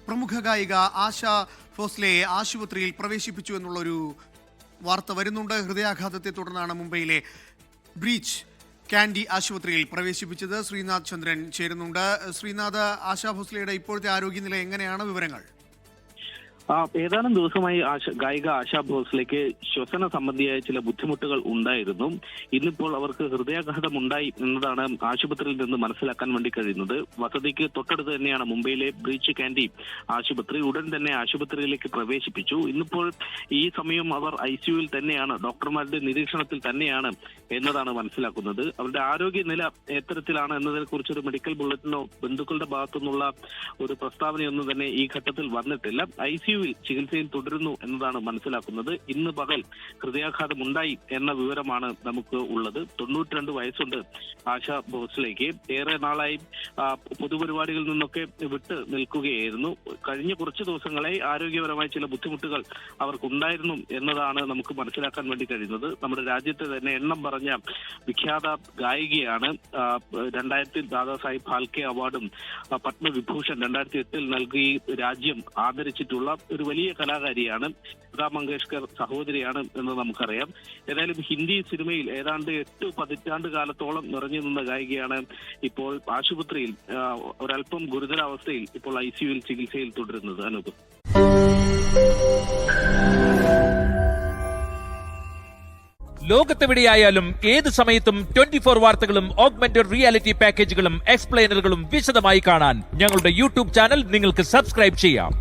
പ്രമുഖ ഗായിക ആശ ഭോസ്ലയെ ആശുപത്രിയിൽ പ്രവേശിപ്പിച്ചു എന്നുള്ളൊരു വാർത്ത വരുന്നുണ്ട്. ഹൃദയാഘാതത്തെ തുടർന്നാണ് മുംബൈയിലെ ബ്രീച്ച് കാൻഡി ആശുപത്രിയിൽ പ്രവേശിപ്പിച്ചത്. ശ്രീനാഥ് ചന്ദ്രൻ ചേരുന്നുണ്ട്. ശ്രീനാഥ്, ആശ ഭോസ്ലയുടെ ഇപ്പോഴത്തെ ആരോഗ്യനില എങ്ങനെയാണ്? വിവരങ്ങൾ. ഏതാനും ദിവസമായി ഗായിക ആശാ ഭോസ്ലയ്ക്ക് ശ്വസന സംബന്ധിയായ ചില ബുദ്ധിമുട്ടുകൾ ഉണ്ടായിരുന്നു. ഇന്നിപ്പോൾ അവർക്ക് ഹൃദയാഘാതം ഉണ്ടായി എന്നതാണ് ആശുപത്രിയിൽ നിന്ന് മനസ്സിലാക്കാൻ വേണ്ടി കഴിയുന്നത്. വസതിക്ക് തൊട്ടടുത്ത് തന്നെയാണ് മുംബൈയിലെ ബ്രീച്ച് കാൻഡി ആശുപത്രി. ഉടൻ തന്നെ ആശുപത്രിയിലേക്ക് പ്രവേശിപ്പിച്ചു. ഇന്നിപ്പോൾ ഈ സമയം അവർ ICUവിൽ തന്നെയാണ്, ഡോക്ടർമാരുടെ നിരീക്ഷണത്തിൽ തന്നെയാണ് എന്നതാണ് മനസ്സിലാക്കുന്നത്. അവരുടെ ആരോഗ്യനില എത്തരത്തിലാണ് എന്നതിനെ കുറിച്ചൊരു മെഡിക്കൽ ബുള്ളറ്റിനോ ബന്ധുക്കളുടെ ഭാഗത്തുനിന്നുള്ള ഒരു പ്രസ്താവനയൊന്നും തന്നെ ഈ ഘട്ടത്തിൽ വന്നിട്ടില്ല. ICU ചികിത്സയിൽ തുടരുന്നു എന്നതാണ് മനസ്സിലാക്കുന്നത്. ഇന്ന് പകൽ ഹൃദയാഘാതം ഉണ്ടായി എന്ന വിവരമാണ് നമുക്ക് ഉള്ളത്. 92 വയസ്സുണ്ട് ആശാ ഭോസ്ലയ്ക്ക്. ഏറെ നാളായി പൊതുപരിപാടികളിൽ നിന്നൊക്കെ വിട്ട് നിൽക്കുകയായിരുന്നു. കഴിഞ്ഞ കുറച്ച് ദിവസങ്ങളായി ആരോഗ്യപരമായ ചില ബുദ്ധിമുട്ടുകൾ അവർക്കുണ്ടായിരുന്നു എന്നതാണ് നമുക്ക് മനസ്സിലാക്കാൻ വേണ്ടി കഴിയുന്നത്. നമ്മുടെ രാജ്യത്തെ തന്നെ എണ്ണം പറഞ്ഞ വിഖ്യാത ഗായികയാണ്. 2000 ദാദാസാഹിബ് ഫാൽക്കെ അവാർഡും പത്മവിഭൂഷൺ 2008 നൽകി രാജ്യം ആദരിച്ചിട്ടുള്ള ഒരു വലിയ കലാകാരിയാണ്. ലതാ മങ്കേഷ്കർ സഹോദരിയാണ് എന്ന് നമുക്കറിയാം. ഏതായാലും ഹിന്ദി സിനിമയിൽ ഏതാണ്ട് 8 പതിറ്റാണ്ട് കാലത്തോളം നിറഞ്ഞു നിന്ന ഗായികയാണ് ഇപ്പോൾ ആശുപത്രിയിൽ ഒരല്പം ഗുരുതരാവസ്ഥയിൽ ഇപ്പോൾ ICUവിൽ ചികിത്സയിൽ തുടരുന്നത്. അനൂപ്, ലോകത്തെവിടെയായാലും ഏത് സമയത്തും 24 വാർത്തകളും ഓഗ്മെന്റഡ് റിയാലിറ്റി പാക്കേജുകളും എക്സ്പ്ലെയിനറുകളും വിശദമായി കാണാൻ ഞങ്ങളുടെ YouTube ചാനൽ നിങ്ങൾക്ക് സബ്സ്ക്രൈബ് ചെയ്യാം.